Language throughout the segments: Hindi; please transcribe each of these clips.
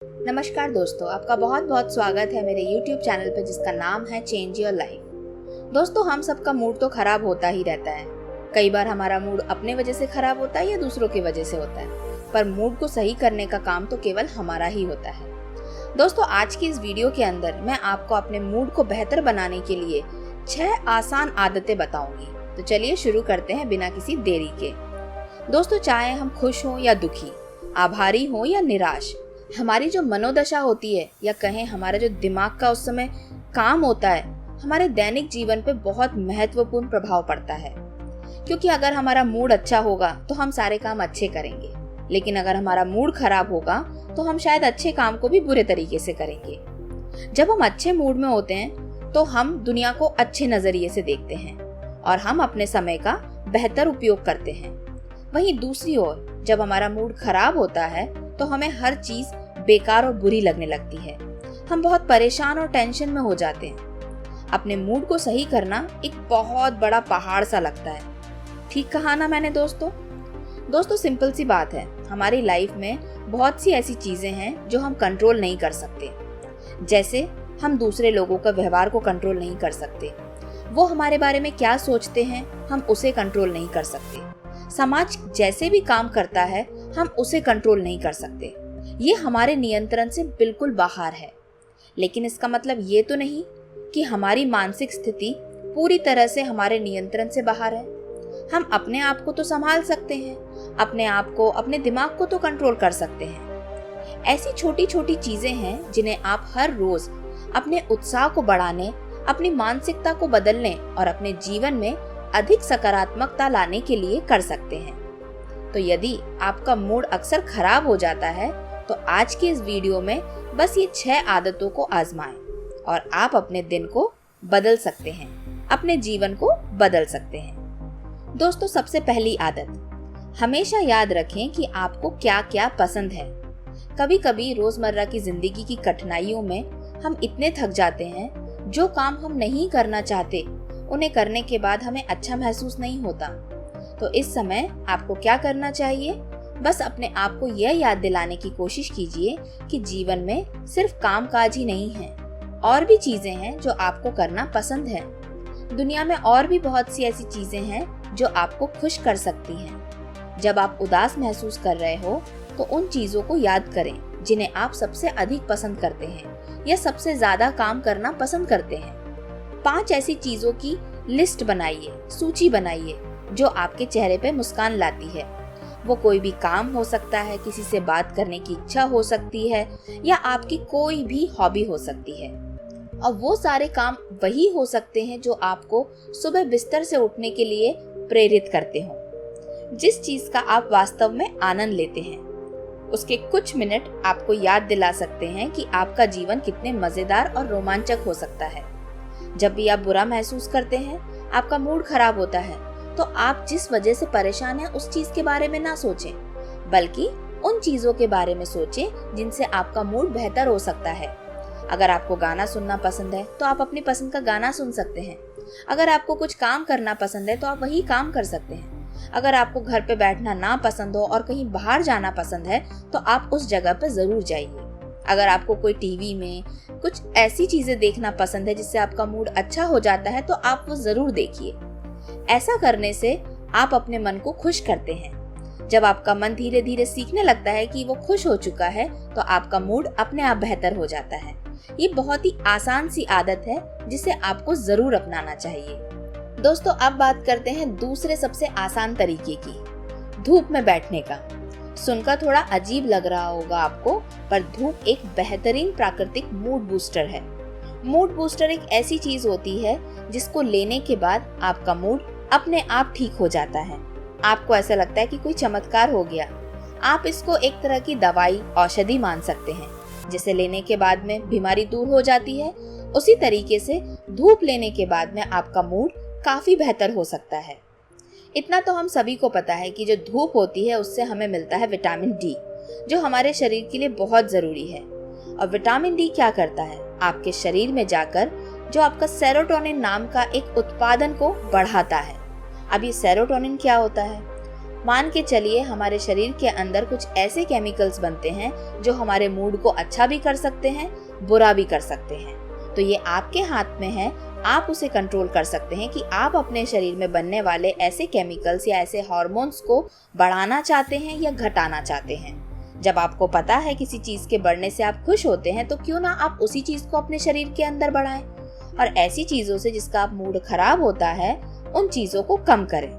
नमस्कार दोस्तों, आपका बहुत बहुत स्वागत है मेरे YouTube चैनल पर जिसका नाम है चेंज योर लाइफ। दोस्तों, हम सबका मूड तो खराब होता ही रहता है। कई बार हमारा मूड अपने वजह से खराब होता है या दूसरों की वजह से होता है, पर मूड को सही करने का काम तो केवल हमारा ही होता है। दोस्तों, आज की इस वीडियो के अंदर मैं आपको अपने मूड को बेहतर बनाने के लिए 6 आसान आदतें बताऊंगी। तो चलिए शुरू करते हैं बिना किसी देरी के। दोस्तों, चाहे हम खुश हों या दुखी, आभारी हों या निराश, हमारी जो मनोदशा होती है या कहें हमारा जो दिमाग का उस समय काम होता है, हमारे दैनिक जीवन पे बहुत महत्वपूर्ण प्रभाव पड़ता है। क्योंकि अगर हमारा मूड अच्छा होगा तो हम सारे काम अच्छे करेंगे, लेकिन अगर हमारा मूड खराब होगा तो हम शायद अच्छे काम को भी बुरे तरीके से करेंगे। जब हम अच्छे मूड में होते हैं तो हम दुनिया को अच्छे नजरिए से देखते हैं और हम अपने समय का बेहतर उपयोग करते हैं। वहीं दूसरी ओर जब हमारा मूड खराब होता है तो हमें हर चीज बेकार और बुरी लगने लगती है। हम बहुत परेशान और टेंशन में हो जाते हैं। अपने मूड को सही करना एक बहुत बड़ा पहाड़ सा लगता है। ठीक कहा ना मैंने दोस्तों, सिंपल सी बात है, हमारी लाइफ में बहुत सी ऐसी चीजें हैं जो हम कंट्रोल नहीं कर सकते। जैसे हम दूसरे लोगों का व्यवहार को कंट्रोल नहीं कर सकते, वो हमारे बारे में क्या सोचते हैं हम उसे कंट्रोल नहीं कर सकते। समाज जैसे भी काम करता है हम उसे कंट्रोल नहीं कर सकते। ये हमारे नियंत्रण से बिल्कुल बाहर है। लेकिन इसका मतलब ये तो नहीं कि हमारी मानसिक स्थिति पूरी तरह से हमारे नियंत्रण से बाहर है। हम अपने आप को तो संभाल सकते हैं, अपने आप को, अपने दिमाग को तो कंट्रोल कर सकते हैं। ऐसी छोटी छोटी चीजें हैं जिन्हें आप हर रोज अपने उत्साह को बढ़ाने, अपनी मानसिकता को बदलने और अपने जीवन में अधिक सकारात्मकता लाने के लिए कर सकते हैं। तो यदि आपका मूड अक्सर खराब हो जाता है तो आज की इस वीडियो में बस ये 6 आदतों को आजमाएं और आप अपने दिन को बदल सकते हैं, अपने जीवन को बदल सकते हैं। दोस्तों, सबसे पहली आदत, हमेशा याद रखें कि आपको क्या क्या पसंद है। कभी कभी रोजमर्रा की जिंदगी की कठिनाइयों में हम इतने थक जाते हैं, जो काम हम नहीं करना चाहते उन्हें करने के बाद हमें अच्छा महसूस नहीं होता। तो इस समय आपको क्या करना चाहिए? बस अपने आप को यह याद दिलाने की कोशिश कीजिए कि जीवन में सिर्फ कामकाज ही नहीं है, और भी चीजें हैं जो आपको करना पसंद है। दुनिया में और भी बहुत सी ऐसी चीजें हैं जो आपको खुश कर सकती हैं। जब आप उदास महसूस कर रहे हो तो उन चीजों को याद करें जिन्हें आप सबसे अधिक पसंद करते हैं या सबसे ज्यादा काम करना पसंद करते हैं। 5 ऐसी चीजों की लिस्ट बनाइए, सूची बनाइए जो आपके चेहरे पे मुस्कान लाती है। वो कोई भी काम हो सकता है, किसी से बात करने की इच्छा हो सकती है या आपकी कोई भी हॉबी हो सकती है। और वो सारे काम वही हो सकते हैं जो आपको सुबह बिस्तर से उठने के लिए प्रेरित करते हो, जिस चीज का आप वास्तव में आनंद लेते हैं। उसके कुछ मिनट आपको याद दिला सकते हैं कि आपका जीवन कितने मजेदार और रोमांचक हो सकता है। जब भी आप बुरा महसूस करते हैं, आपका मूड खराब होता है, तो आप जिस वजह से परेशान हैं उस चीज के बारे में ना सोचें, बल्कि उन चीजों के बारे में सोचें जिनसे आपका मूड बेहतर हो सकता है। अगर आपको गाना सुनना पसंद है तो आप अपनी पसंद का गाना सुन सकते हैं। अगर आपको कुछ काम करना पसंद है तो आप वही काम कर सकते हैं। अगर आपको घर पे बैठना ना पसंद हो और कहीं बाहर जाना पसंद है तो आप उस जगह पर जरूर जाइए। अगर आपको कोई टीवी में कुछ ऐसी चीजें देखना पसंद है जिससे आपका मूड अच्छा हो जाता है तो आप वो जरूर देखिए। ऐसा करने से आप अपने मन को खुश करते हैं। जब आपका मन धीरे धीरे सीखने लगता है कि वो खुश हो चुका है तो आपका मूड अपने आप बेहतर हो जाता है। ये बहुत ही आसान सी आदत है जिसे आपको जरूर अपनाना चाहिए। दोस्तों, अब बात करते हैं दूसरे सबसे आसान तरीके की, धूप में बैठने का। सुनकर थोड़ा अजीब लग रहा होगा आपको, पर धूप एक बेहतरीन प्राकृतिक मूड बूस्टर है। मूड बूस्टर एक ऐसी चीज होती है जिसको लेने के बाद आपका मूड अपने आप ठीक हो जाता है। आपको ऐसा लगता है कि कोई चमत्कार हो गया। आप इसको एक तरह की दवाई, औषधि मान सकते हैं, जिसे लेने के बाद में बीमारी दूर हो जाती है। उसी तरीके से धूप लेने के बाद में आपका मूड काफी बेहतर हो सकता है। इतना तो हम सभी को पता है कि जो धूप होती है उससे हमें मिलता है विटामिन डी, जो हमारे शरीर के लिए बहुत जरूरी है। और विटामिन डी क्या करता है? आपके शरीर में जाकर जो आपका सेरोटोनिन नाम का एक उत्पादन को बढ़ाता है। अब ये सेरोटोनिन क्या होता है? मान के चलिए हमारे शरीर के अंदर कुछ ऐसे केमिकल्स बनते हैं जो हमारे मूड को अच्छा भी कर सकते हैं, बुरा भी कर सकते हैं। तो ये आपके हाथ में है, आप उसे कंट्रोल कर सकते हैं कि आप अपने शरीर में बनने वाले ऐसे केमिकल्स या ऐसे हार्मोन्स को बढ़ाना चाहते हैं या घटाना चाहते हैं। जब आपको पता है किसी चीज के बढ़ने से आप खुश होते हैं, तो क्यों ना आप उसी चीज को अपने शरीर के अंदर बढ़ाएं और ऐसी चीजों से जिसका आप मूड खराब होता है उन चीजों को कम करें।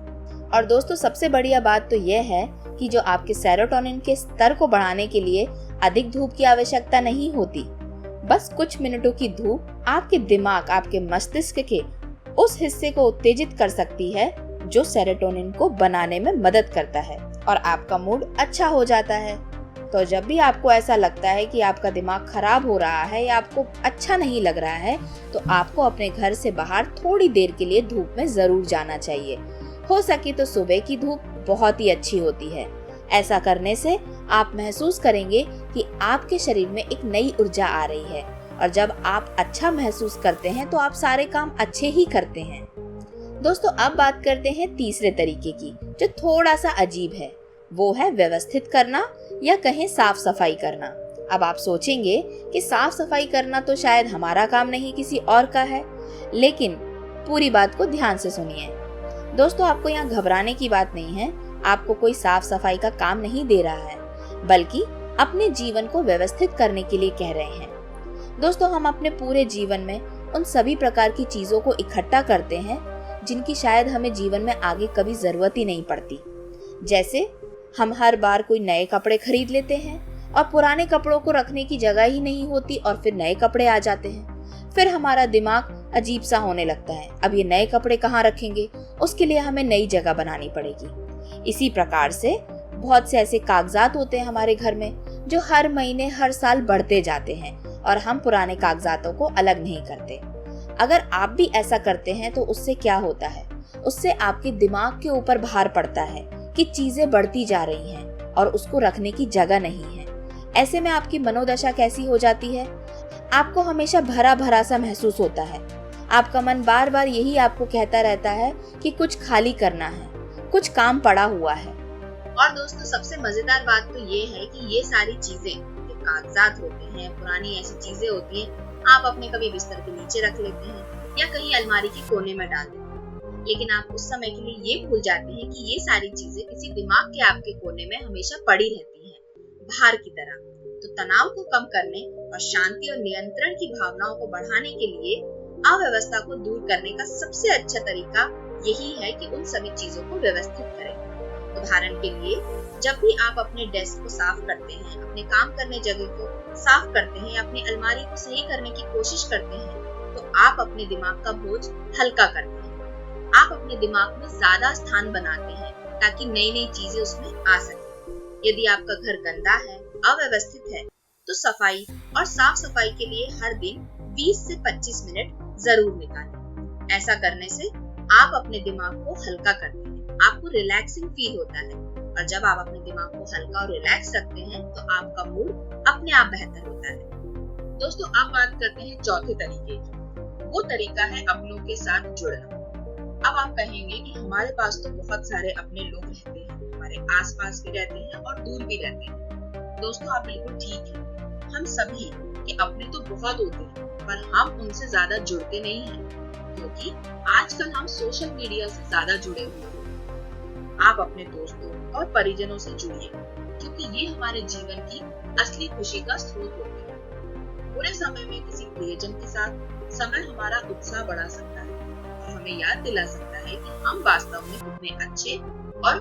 और दोस्तों, सबसे बढ़िया बात तो यह है कि जो आपके सेरोटोनिन के स्तर को बढ़ाने के लिए अधिक धूप की आवश्यकता नहीं होती। बस कुछ मिनटों की धूप आपके दिमाग, आपके मस्तिष्क के उस हिस्से को उत्तेजित कर सकती है जो सेरोटोनिन को बनाने में मदद करता है और आपका मूड अच्छा हो जाता है। तो जब भी आपको ऐसा लगता है कि आपका दिमाग खराब हो रहा है या आपको अच्छा नहीं लग रहा है, तो आपको अपने घर से बाहर थोड़ी देर के लिए धूप में जरूर जाना चाहिए। हो सके तो सुबह की धूप बहुत ही अच्छी होती है। ऐसा करने से आप महसूस करेंगे कि आपके शरीर में एक नई ऊर्जा आ रही है और जब आप अच्छा महसूस करते हैं तो आप सारे काम अच्छे ही करते हैं। दोस्तों, अब बात करते हैं तीसरे तरीके की, जो थोड़ा सा अजीब है। वो है व्यवस्थित करना या कहें साफ सफाई करना। अब आप सोचेंगे कि साफ सफाई करना तो शायद हमारा काम नहीं, किसी और का है, लेकिन पूरी बात को ध्यान से सुनिए। दोस्तों, आपको यहाँ घबराने की बात नहीं है। आपको कोई साफ सफाई का काम नहीं दे रहा है, बल्कि अपने जीवन को व्यवस्थित करने के लिए कह रहे हैं। दोस्तों, हम अपने पूरे जीवन में उन सभी प्रकार की चीजों को इकट्ठा करते हैं जिनकी शायद हमें जीवन में आगे कभी जरूरत ही नहीं पड़ती। जैसे हम हर बार कोई नए कपड़े खरीद लेते हैं और पुराने कपड़ों को रखने की जगह ही नहीं होती और फिर नए कपड़े आ जाते हैं। फिर हमारा दिमाग अजीब सा होने लगता है, अब ये नए कपड़े कहाँ रखेंगे, उसके लिए हमें नई जगह बनानी पड़ेगी। इसी प्रकार से बहुत से ऐसे कागजात होते हैं हमारे घर में जो हर महीने, हर साल बढ़ते जाते हैं और हम पुराने कागजातों को अलग नहीं करते। अगर आप भी ऐसा करते हैं तो उससे क्या होता है, उससे आपके दिमाग के ऊपर भार पड़ता है कि चीजें बढ़ती जा रही हैं और उसको रखने की जगह नहीं है। ऐसे में आपकी मनोदशा कैसी हो जाती है, आपको हमेशा भरा भरा सा महसूस होता है। आपका मन बार बार यही आपको कहता रहता है कि कुछ खाली करना है, कुछ काम पड़ा हुआ है। और दोस्तों, सबसे मजेदार बात तो ये है कि ये सारी चीजें जो कागजात होते हैं, पुरानी ऐसी चीजें होती हैं, आप अपने कभी बिस्तर के नीचे रख लेते हैं या कहीं अलमारी के कोने में डाल देते हैं। लेकिन आप उस समय के लिए ये भूल जाते हैं कि ये सारी चीजें किसी दिमाग के आपके कोने में हमेशा पड़ी रहती हैं, भार की तरह। तो तनाव को कम करने और शांति और नियंत्रण की भावनाओं को बढ़ाने के लिए अव्यवस्था को दूर करने का सबसे अच्छा तरीका यही है कि उन सभी चीजों को व्यवस्थित करें। उदाहरण के लिए, जब भी आप अपने डेस्क को साफ करते हैं, अपने काम करने जगह को साफ करते हैं या अपनी अलमारी को सही करने की कोशिश करते हैं, तो आप अपने दिमाग का बोझ हल्का करते हैं। आप अपने दिमाग में ज्यादा स्थान बनाते हैं ताकि नई नई चीजें उसमें आ सके। यदि आपका घर गंदा है, अव्यवस्थित है, तो सफाई और साफ सफाई के लिए हर दिन 20 से 25 मिनट जरूर निकालें। ऐसा करने से आप अपने दिमाग को हल्का करते हैं, आपको रिलैक्सिंग फील होता है और जब आप अपने दिमाग को हल्का और रिलैक्स रखते हैं तो आपका मूड अपने आप बेहतर होता है। दोस्तों, अब बात करते हैं चौथे तरीके की। वो तरीका है अपनों के साथ जुड़ना। अब आप कहेंगे कि हमारे पास तो बहुत सारे अपने लोग रहते हैं, हमारे आसपास भी रहते हैं और दूर भी रहते हैं। दोस्तों, आप बिल्कुल ठीक हैं। हम सभी के अपने तो बहुत होते हैं, पर हम उनसे ज्यादा जुड़ते नहीं हैं, क्योंकि आजकल हम सोशल मीडिया से ज्यादा जुड़े हुए हैं। आप अपने दोस्तों और परिजनों से जुड़िए, क्योंकि ये हमारे जीवन की असली खुशी का स्रोत होते हैं। बुरे समय में किसी प्रियजन के साथ समय हमारा उत्साह बढ़ा सकता है और हमें याद दिला सकता है कि हम वास्तव में कितने अच्छे और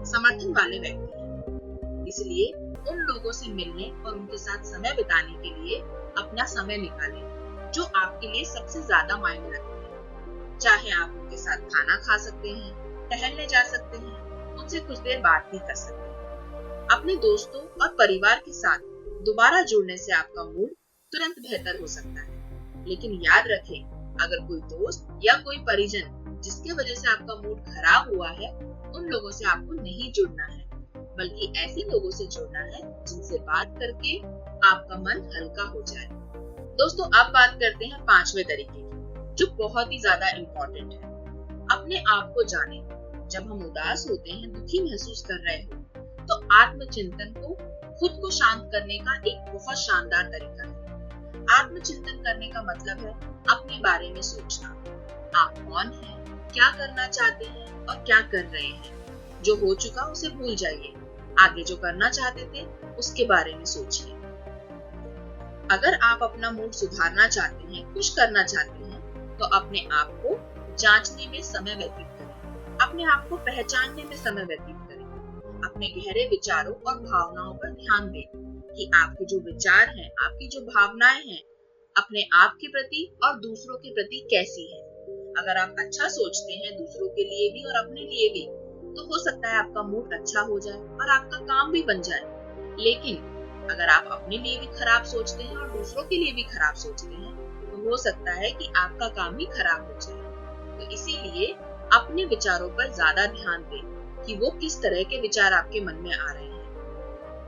समर्थन वाले व्यक्ति हैं। इसलिए उन लोगों से मिलने और उनके साथ समय बिताने के लिए अपना समय निकालें जो आपके लिए सबसे ज्यादा मायने रखते हैं। चाहे आप उनके साथ खाना खा सकते हैं, टहलने जा सकते हैं, उनसे कुछ देर बात भी कर सकते हैं। अपने दोस्तों और परिवार के साथ दोबारा जुड़ने से आपका मूड तुरंत बेहतर हो सकता है। लेकिन याद रखें, अगर कोई दोस्त या कोई परिजन जिसके वजह से आपका मूड खराब हुआ है, उन लोगों से आपको नहीं जुड़ना है, बल्कि ऐसे लोगों से जुड़ना है जिनसे बात करके आपका मन हल्का हो जाए। दोस्तों, अब बात करते हैं पांचवें तरीके की, जो बहुत ही ज्यादा इम्पोर्टेंट है। अपने आप को जाने। जब हम उदास होते हैं, दुखी महसूस कर रहे हो, तो आत्मचिंतन को खुद को शांत करने का एक बहुत शानदार तरीका है। आत्मचिंतन करने का मतलब है अपने बारे में सोचना। आप कौन हैं, क्या करना चाहते हैं और क्या कर रहे हैं। जो हो चुका उसे भूल जाइए, आगे जो करना चाहते थे उसके बारे में सोचिए। अगर आप अपना मूड सुधारना चाहते हैं, खुश करना चाहते हैं, तो अपने आप को जांचने में समय व्यतीत करें, अपने आप को पहचानने में समय व्यतीत करें, अपने गहरे विचारों और भावनाओं पर ध्यान दें कि आपके जो विचार हैं, आपकी जो भावनाएं हैं, अपने आप के प्रति और दूसरों के प्रति कैसी है। अगर आप अच्छा सोचते हैं दूसरों के लिए भी और अपने लिए भी, तो हो सकता है आपका मूड अच्छा हो जाए और आपका काम भी बन जाए। लेकिन अगर आप अपने लिए भी खराब सोचते हैं और दूसरों के लिए भी खराब सोचते हैं, तो हो सकता है कि आपका काम भी खराब हो जाए। तो इसीलिए अपने विचारों पर ज्यादा ध्यान दें कि वो किस तरह के विचार आपके मन में आ रहे हैं।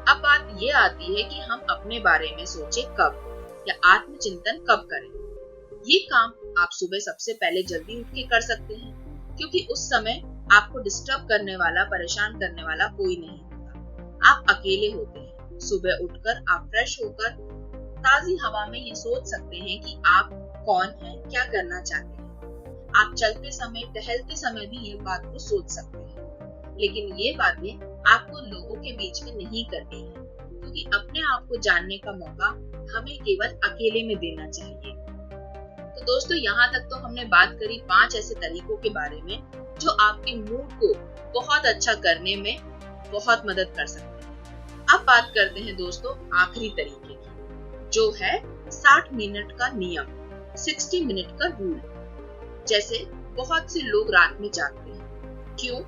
अब बात ये आती है कि हम अपने बारे में सोचें कब या आत्मचिंतन कब करें। ये काम आप सुबह सबसे पहले जल्दी उठ के कर सकते हैं, क्योंकि उस समय आपको डिस्टर्ब करने वाला, परेशान करने वाला कोई नहीं होता। आप अकेले होते हैं। सुबह उठकर आप फ्रेश होकर ताजी हवा में ये सोच सकते हैं कि आप कौन हैं, क्या करना चाहते हैं। आप चलते समय, टहलते समय भी ये बात को सोच सकते हैं। लेकिन ये बातें आपको लोगों के बीच में नहीं करनी है, क्योंकि अपने आप को जानने का मौका हमें केवल अकेले में देना चाहिए। तो दोस्तों, यहाँ तक तो हमने बात करी 5 ऐसे तरीकों के बारे में जो आपके मूड को बहुत अच्छा करने में बहुत मदद कर सकते हैं। अब बात करते हैं दोस्तों आखिरी तरीके की, जो है 60 मिनट का नियम, 60 मिनट का रूल। जैसे बहुत से लोग रात में जागते हैं, क्यों?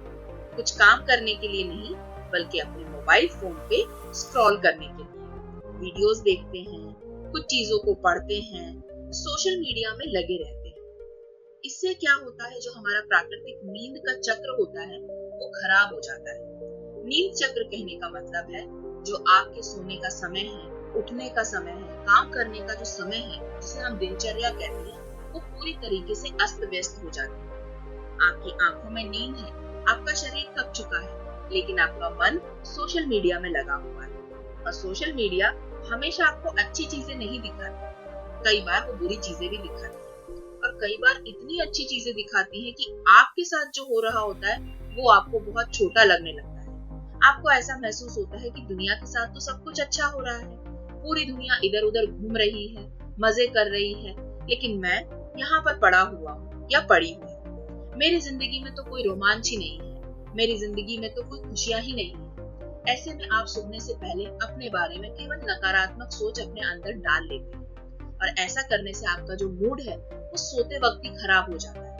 कुछ काम करने के लिए नहीं, बल्कि अपने मोबाइल फोन पे स्क्रॉल करने के लिए। वीडियोस देखते हैं, कुछ चीजों को पढ़ते हैं, सोशल मीडिया में लगे रहते हैं। इससे क्या होता है, जो हमारा प्राकृतिक नींद का चक्र होता है वो खराब हो जाता है। नींद चक्र कहने का मतलब है जो आपके सोने का समय है, उठने का समय है, काम करने का जो समय है, जिसे हम दिनचर्या कहते हैं, वो पूरी तरीके से अस्त व्यस्त हो जाती है। आपकी आंखों में नींद है, आपका शरीर थक चुका है, लेकिन आपका मन सोशल मीडिया में लगा हुआ है। और सोशल मीडिया हमेशा आपको अच्छी चीजें नहीं दिखाती, कई बार वो बुरी चीजें भी दिखाती है। और कई बार इतनी अच्छी चीजें दिखाती है कि आपके साथ जो हो रहा होता है वो आपको बहुत छोटा लगने लगता है। आपको ऐसा महसूस होता है कि दुनिया के साथ तो सब कुछ अच्छा हो रहा है, पूरी दुनिया इधर उधर घूम रही है, मजे कर रही है, लेकिन मैं यहाँ पर पड़ा हुआ हूँ या पड़ी हुई हूँ। मेरी जिंदगी में तो कोई रोमांच ही नहीं है, मेरी जिंदगी में तो कोई खुशियां ही नहीं है। ऐसे में आप सोने से पहले अपने बारे में केवल नकारात्मक सोच अपने अंदर डाल लेते हैं, और ऐसा करने से आपका जो मूड है वो सोते वक्त ही खराब हो जाता है।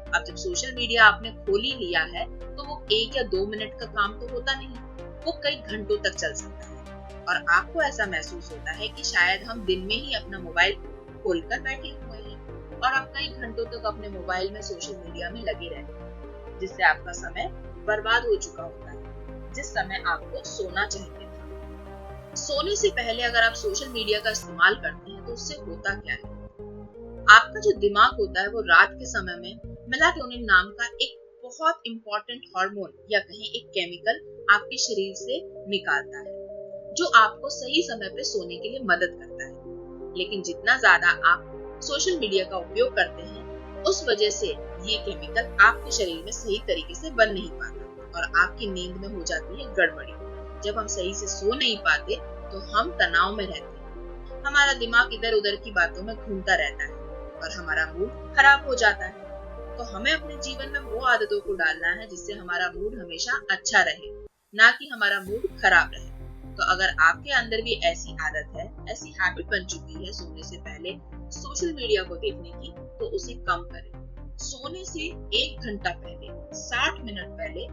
अब जब सोशल मीडिया आपने खोल ही लिया है, तो वो 1 या 2 मिनट का काम तो होता नहीं, वो कई घंटों तक चल सकता है। और आपको ऐसा महसूस होता है कि शायद हम दिन में ही अपना मोबाइल खोलकर बैठे हुए हैं, और आप कई घंटों तक अपने मोबाइल में सोशल मीडिया में लगे रहते हैं, जिससे आपका समय बर्बाद हो चुका होता है, जिस समय आपको सोना चाहिए था। सोने से पहले अगर आप सोशल मीडिया का इस्तेमाल करते हैं, तो उससे होता क्या है? आपका जो दिमाग होता है वो रात के समय में मेलाटोनिन नाम का एक बहुत इंपॉर्टेंट हार्मोन या कहें एक केमिकल आपके शरीर से निकालता है, जो आपको सही समय पे सोने के लिए मदद करता है। लेकिन जितना ज्यादा आप सोशल मीडिया का उपयोग करते हैं, उस वजह से ये केमिकल आपके शरीर में सही तरीके से बन नहीं पाता और आपकी नींद में हो जाती है गड़बड़ी। जब हम सही से सो नहीं पाते तो हम तनाव में रहते हैं, हमारा दिमाग इधर उधर की बातों में घूमता रहता है और हमारा मूड खराब हो जाता है। तो हमें अपने जीवन में वो आदतों को डालना है जिससे हमारा मूड हमेशा अच्छा रहे, ना कि हमारा मूड खराब रहे। तो अगर आपके अंदर भी ऐसी आदत है, ऐसी हैबिट बन चुकी है सोने से पहले सोशल मीडिया को देखने की, तो उसे कम करें। सोने से 1 घंटा पहले, 60 मिनट पहले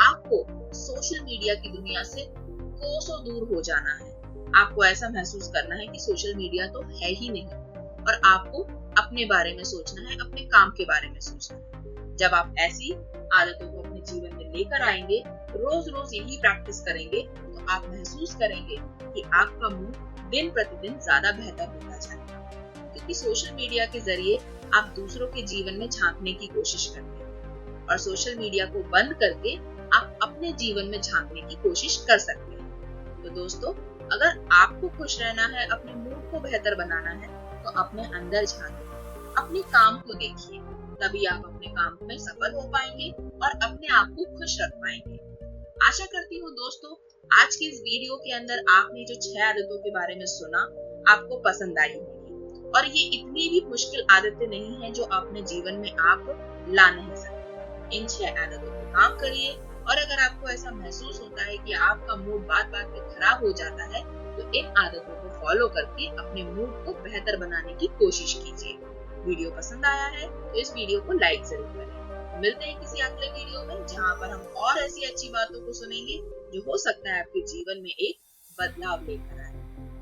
आपको सोशल मीडिया की दुनिया से कोसों दूर हो जाना है। आपको ऐसा महसूस करना है कि सोशल मीडिया तो है ही नहीं, और आपको अपने बारे में सोचना है, अपने काम के बारे में सोचना है। जब आप ऐसी आदतों को अपने जीवन में लेकर आएंगे, रोज रोज यही प्रैक्टिस करेंगे, तो आप महसूस करेंगे कि आपका मूड दिन प्रतिदिन ज्यादा बेहतर होता जाएगा। क्योंकि सोशल मीडिया के जरिए आप दूसरों के जीवन में झांकने की कोशिश करते हैं, और सोशल मीडिया को बंद करके आप अपने जीवन में झांकने की कोशिश कर सकते हैं। तो दोस्तों, अगर आपको खुश रहना है, अपने मूड को बेहतर बनाना है, तो अपने अंदर झांकिए, अपने काम को देखिए, तभी आप अपने काम में सफल हो पाएंगे और अपने आप को खुश रख पाएंगे। आशा करती हूँ दोस्तों, आज के इस वीडियो के अंदर आपने जो 6 आदतों के बारे में सुना, आपको पसंद आई होगी। और ये इतनी भी मुश्किल आदतें नहीं है जो अपने जीवन में आप ला नहीं सकते। इन 6 आदतों पर काम करिए, और अगर आपको ऐसा महसूस होता है कि आपका मूड बात बात पे खराब हो जाता है, तो इन आदतों को फॉलो करके अपने मूड को बेहतर बनाने की कोशिश कीजिए। वीडियो पसंद आया है तो इस वीडियो को लाइक जरूर करें। मिलते हैं किसी अगले वीडियो में, जहां पर हम और ऐसी अच्छी बातों को सुनेंगे जो हो सकता है आपके जीवन में एक बदलाव लेकर आए।